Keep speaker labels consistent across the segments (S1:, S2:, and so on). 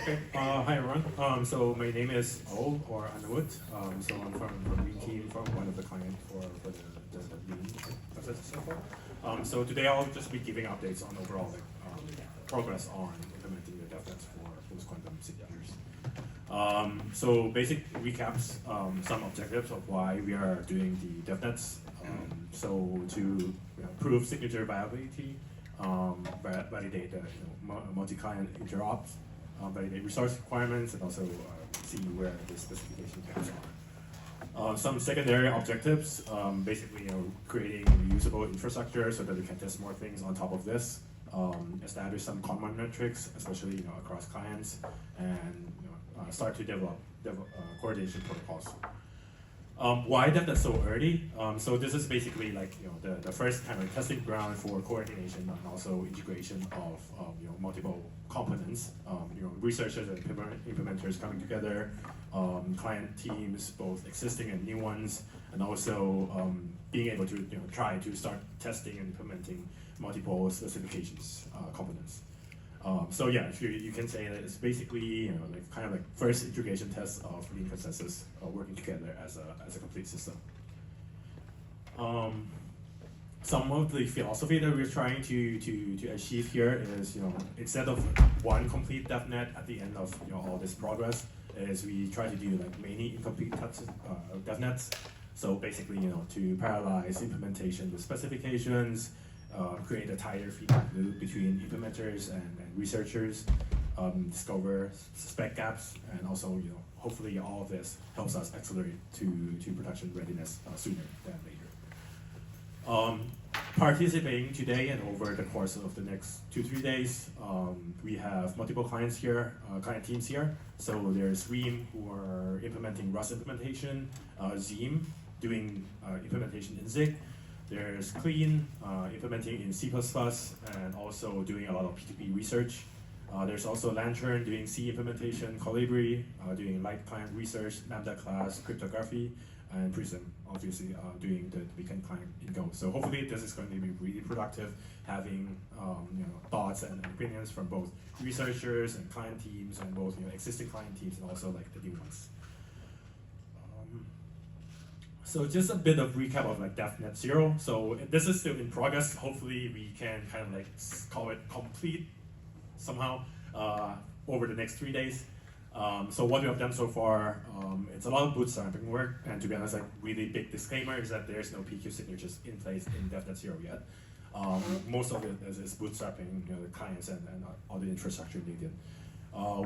S1: Okay. Hi everyone. So my name is O or Anamut. So I'm from the Lean team, from one of the clients for the Lean process so far. So today I'll just be giving updates on overall progress on implementing the DevNets for post-quantum signatures. So basic recaps, some objectives of why we are doing the DevNets. So to prove signature viability, validate the multi-client interops, validate resource requirements, and also see where the specification gaps are. Some secondary objectives, basically creating reusable infrastructure so that we can test more things on top of this, establish some common metrics, especially across clients, and start to develop coordination protocols. Why DevNet so early? So this is basically like the first kind of testing ground for coordination and also integration of multiple components. Researchers and implementers coming together, client teams, both existing and new ones, and also being able to try to start testing and implementing multiple specifications components. So yeah, you can say that it's basically kind of like first integration test of Lean consensus working together as a complete system. Some of the philosophy that we're trying to achieve here is instead of one complete DevNet at the end of all this progress, is we try to do like many incomplete DevNets. So basically to parallelize implementation with specifications. Create a tighter feedback loop between implementers and researchers, discover spec gaps, and also hopefully all of this helps us accelerate to production readiness sooner than later. Participating today and over the course of the next 2-3 days, we have multiple clients here, client teams here. So there's Ream, who are implementing Rust implementation, Zeem doing implementation in Zig. There's Clean, implementing in C++, and also doing a lot of P2P research. There's also Lantern doing C implementation, Colibri doing light client research, Lambda class, cryptography, and Prism, obviously, doing the weekend client in Go. So hopefully this is going to be really productive, having thoughts and opinions from both researchers and client teams, and both existing client teams and also like the new ones. So just a bit of recap of like DevNet 0. So this is still in progress. Hopefully we can kind of like call it complete somehow over the next 3 days. So what we have done so far, it's a lot of bootstrapping work, and to be honest, like really big disclaimer is that there's no PQ signatures in place in DevNet 0 yet. Most of it is bootstrapping the clients and all the infrastructure needed.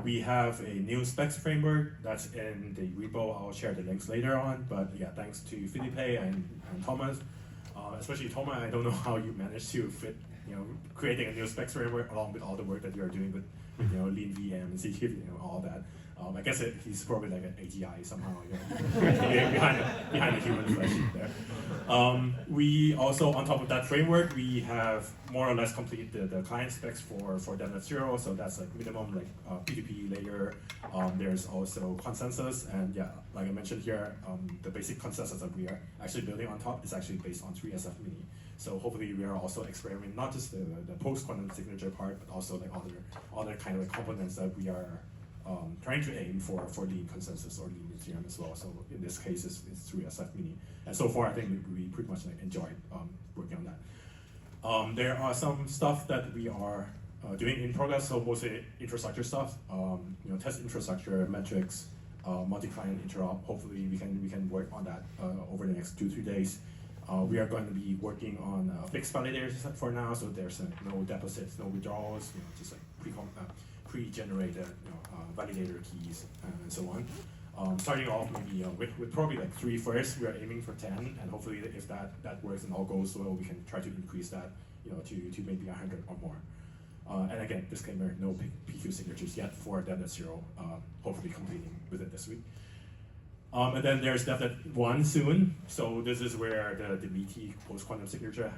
S1: We have a new specs framework that's in the repo. I'll share the links later on, but yeah, thanks to Felipe and Thomas, especially Thomas. I don't know how you managed to fit, creating a new specs framework along with all the work that you are doing with leanVM and CQ, all that. I guess he's probably like an AGI somehow, behind the human flesh there. We also, on top of that framework, we have more or less completed the client specs for DevNet 0. So that's like minimum like P2P layer. There's also consensus, and yeah, like I mentioned here, the basic consensus that we are actually building on top is actually based on 3SF Mini. So hopefully we are also experimenting not just the post-quantum signature part, but also like other kind of like components that we are trying to aim for Lean consensus or Lean Ethereum as well. So in this case, it's 3SF Mini. And so far, I think we pretty much like enjoyed working on that. There are some stuff that we are doing in progress, so mostly infrastructure stuff, test infrastructure, metrics, multi-client interop. Hopefully we can work on that over the next 2-3 days. We are going to be working on fixed validators for now, so there's no deposits, no withdrawals, just like pre-generated validator keys and so on. Starting off maybe with probably like 3 first. We are aiming for 10, and hopefully if that works and all goes well, we can try to increase that to maybe 100 or more. And again, disclaimer: no PQ signatures yet for DevNet 0. Hopefully completing with it this week. And then there's DevNet 1 soon. So this is where the meaty post-quantum signature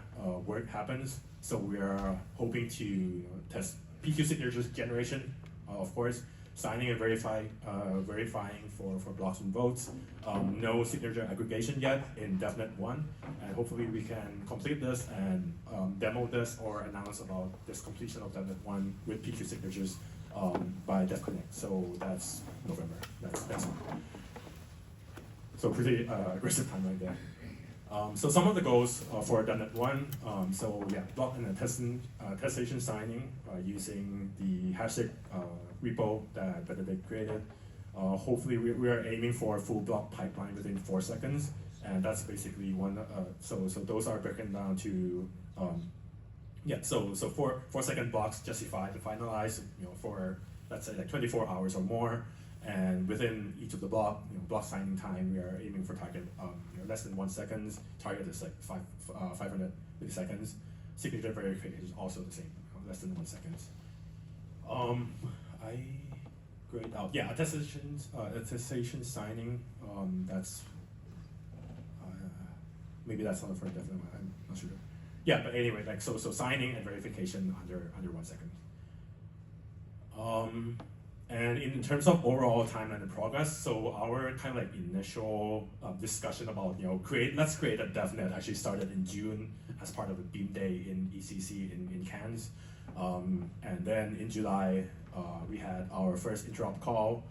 S1: work happens. So we are hoping to test PQ signatures generation, of course, signing and verifying for blocks and votes. No signature aggregation yet in DevNet 1, and hopefully we can complete this and demo this or announce about this completion of DevNet 1 with PQ signatures by DevConnect. So that's November. That's next month. So pretty aggressive timeline there. So some of the goals for Devnet 1, so yeah, block and attestation signing using the hashtag repo that Benedict created. Hopefully we are aiming for a full block pipeline within 4 seconds, and that's basically one, so those are broken down to, so 4 second blocks justify to finalize, for let's say like 24 hours or more. And within each of the block signing time, we are aiming for target less than 1 second. Target is like 500 milliseconds. Signature verification is also the same, less than 1 second. I grayed out. Yeah, attestation signing. That's maybe that's not for definite. I'm not sure. Yeah, but anyway, like so signing and verification under 1 second. And in terms of overall timeline and progress, so our kind of like initial discussion about let's create a DevNet actually started in June as part of a Beam Day in ECC in Cannes, and then in July we had our first interop call.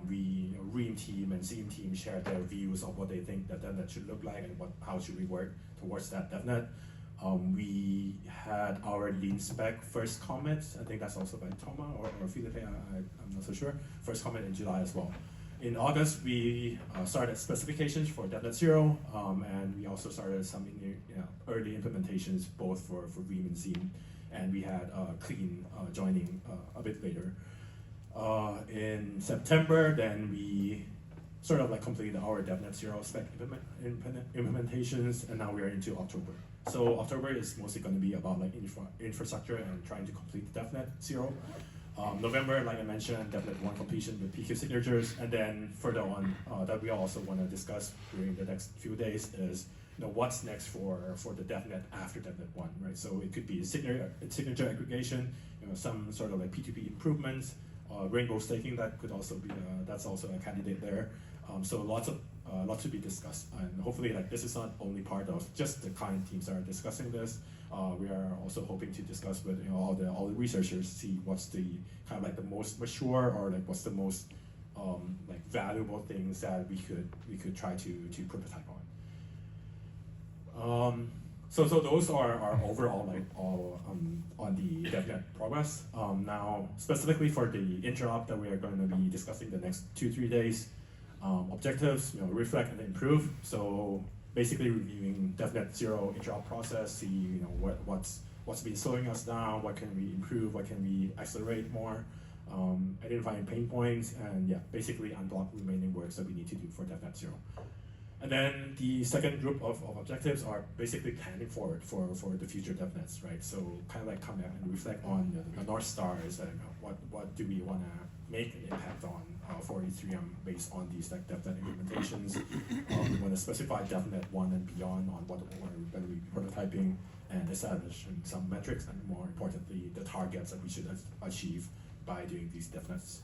S1: Ream team and Seam team shared their views of what they think that DevNet should look like and how should we work towards that DevNet. We had our lean spec first comment. I think that's also by Thomas or Philippe, I'm not so sure. First comment in July as well. In August, we started specifications for Devnet 0, and we also started some early implementations both for Ream and Seam, and we had Clean joining a bit later. In September, then we sort of like completed our Devnet 0 spec implementations, and now we are into October. So October is mostly going to be about like infrastructure and trying to complete the Devnet 0. November, like I mentioned, Devnet 1 completion with PQ signatures, and then further on that we also want to discuss during the next few days is what's next for the DevNet after Devnet 1, right? So it could be signature aggregation, some sort of like P2P improvements, rainbow staking that could also be that's also a candidate there. So lots to be discussed, and hopefully like this is not only part of just the client teams that are discussing this. We are also hoping to discuss with all the researchers, see what's the kind of like the most mature or like what's the most like valuable things that we could try to prototype on. So those are our overall like all on the DevNet progress. Now specifically for the interop that we are going to be discussing the next 2-3 days. Objectives, reflect and improve. So basically reviewing DevNet 0 interop process, see what's been slowing us down, what can we improve, what can we accelerate more, identifying pain points, and yeah, basically unblock remaining works that we need to do for DevNet 0. And then the second group of objectives are basically planning forward for the future DevNets, right? So kind of like come out and reflect on the North Stars, what do we want to make an impact on for Ethereum based on these like DevNet implementations. We want to specify DevNet 1 and beyond on what we're going to be prototyping and establishing some metrics, and more importantly, the targets that we should achieve by doing these DevNets.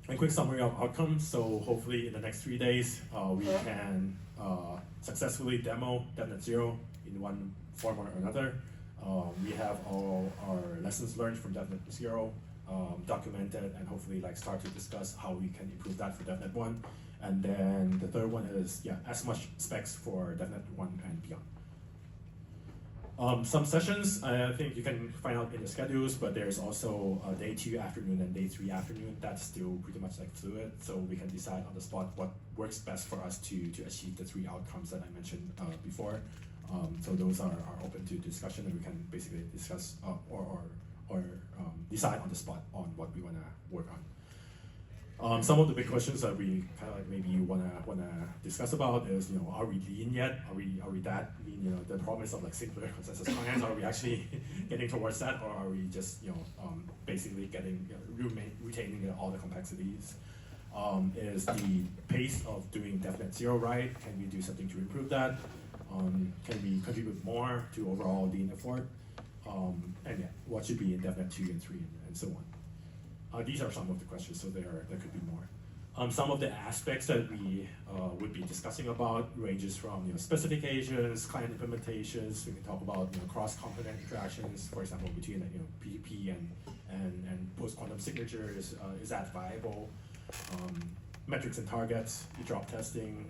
S1: A quick summary of outcomes. So hopefully in the next 3 days, we can successfully demo DevNet 0 in one form or another. We have all our lessons learned from DevNet 0 documented, and hopefully like start to discuss how we can improve that for DevNet 1. And then the third one is as much specs for DevNet 1 and beyond. Some sessions, I think you can find out in the schedules, but there's also day 2 afternoon and day 3 afternoon. That's still pretty much like fluid, so we can decide on the spot what works best for us to achieve the 3 outcomes that I mentioned before. So those are open to discussion, and we can basically discuss or decide on the spot on what we want to work on. Some of the big questions that we kind of like maybe wanna discuss about is, are we lean yet? Are we that lean? The promise of like simpler consensus plans, are we actually getting towards that, or are we just basically getting retaining all the complexities? Is the pace of doing DevNet 0 right? Can we do something to improve that? Can we contribute more to overall lean effort? And what should be in DevNet 2 and 3 and so on? These are some of the questions, so there could be more. Some of the aspects that we would be discussing about ranges from specifications, client implementations. We can talk about cross-component interactions, for example, between PGP and post-quantum signatures. Is that viable? Metrics and targets, drop testing,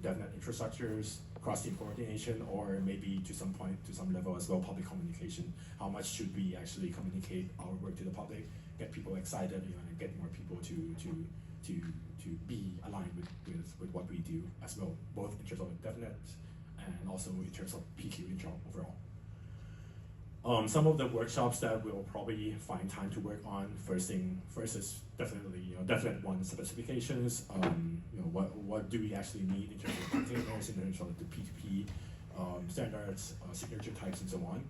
S1: Devnet infrastructures, cross-team coordination, or maybe to some point, to some level as well, public communication. How much should we actually communicate our work to the public, get people excited, and get more people to be aligned with what we do as well, both in terms of Devnet and also in terms of PQ intro overall. Some of the workshops that we'll probably find time to work on. First is definitely Devnet 1 specifications. What do we actually need in terms of containers, in terms of the P2P standards, signature types, and so on.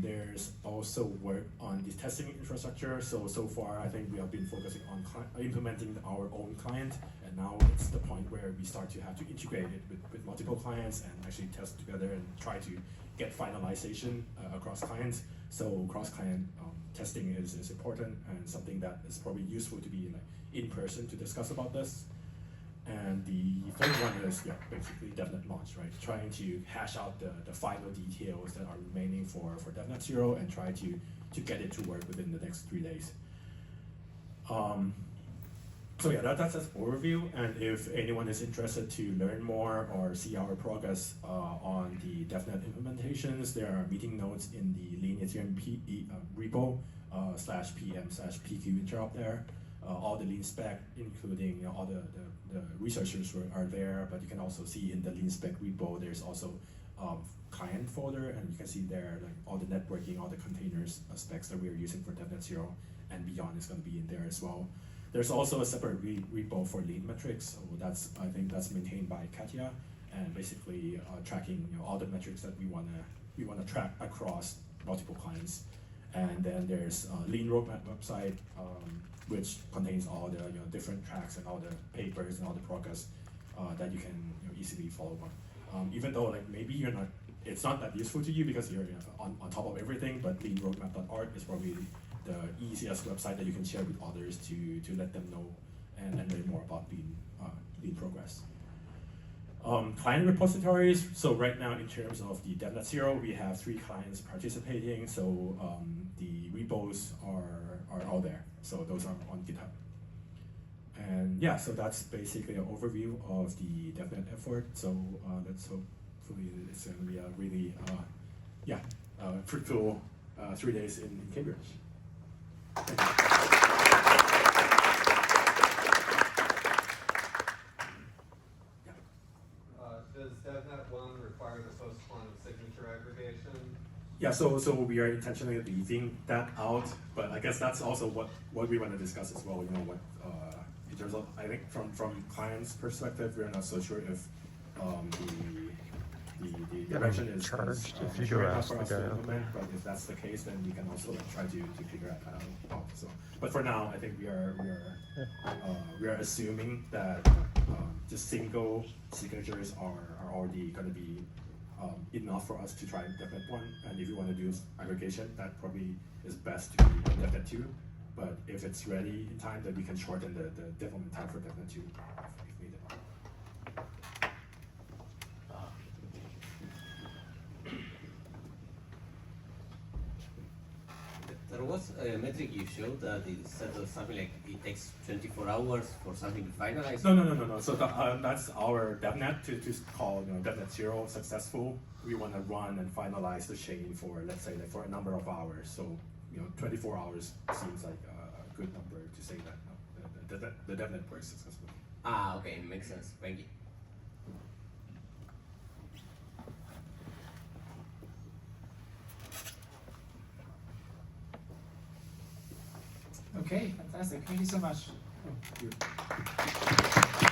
S1: There's also work on the testing infrastructure. So far, I think we have been focusing on implementing our own client, and now it's the point where we start to have to integrate it with multiple clients and actually test together and try to get finalization across clients. So cross-client testing is important and something that is probably useful to be in person to discuss about this. And the third one is basically Devnet launch, right? Trying to hash out the final details that are remaining for Devnet 0 and try to get it to work within the next 3 days. So yeah, that's an overview. And if anyone is interested to learn more or see our progress on the Devnet implementations, there are meeting notes in the leanEthereum repo /pm/pq interop there. All the lean spec, including all the researchers are there, but you can also see in the lean spec repo, there's also client folder, and you can see there all the networking, all the containers specs that we're using for Devnet 0 and beyond is going to be in there as well. There's also a separate repo for lean metrics, so I think that's maintained by Katya, and basically tracking all the metrics that we wanna track across multiple clients. And then there's a lean roadmap website, which contains all the different tracks and all the papers and all the progress that you can easily follow on. Even though maybe it's not that useful to you because you're on top of everything, but leanroadmap.org is probably the easiest website that you can share with others to let them know and learn more about lean progress. Client repositories. So right now, in terms of the Devnet 0, we have 3 clients participating. So the repos are all there. So those are on GitHub. And yeah, so that's basically an overview of the Devnet effort. So let's hopefully it's going to be a really fruitful 3 days in Cambridge. Thank you.
S2: Does Devnet 1 require the post-quantum signature aggregation?
S1: Yeah, so we are intentionally leaving that out, but I guess that's also what we want to discuss as well. In terms of, I think from clients' perspective, we're not so sure if the direction is
S3: charged if you
S1: sure
S3: go
S1: enough
S3: ask
S1: for
S3: the
S1: us to
S3: guy out
S1: implement. But if that's the case, then we can also try to figure that out. So, but for now, I think we are assuming that just single signatures are already going to be enough for us to try Devnet 1. And if you want to do aggregation, that probably is best to be Devnet 2. But if it's ready in time, then we can shorten the development time for Devnet 2 if needed.
S4: There was a metric you showed that it said something like it takes 24 hours for something to finalize.
S1: No. So that's our DevNet to call Devnet 0 successful. We want to run and finalize the chain for, let's say, for a number of hours. So 24 hours seems like a good number to say that the DevNet works successfully.
S4: Ah, okay, makes sense. Thank you.
S5: Okay, fantastic. Thank you so much.
S1: Thank you.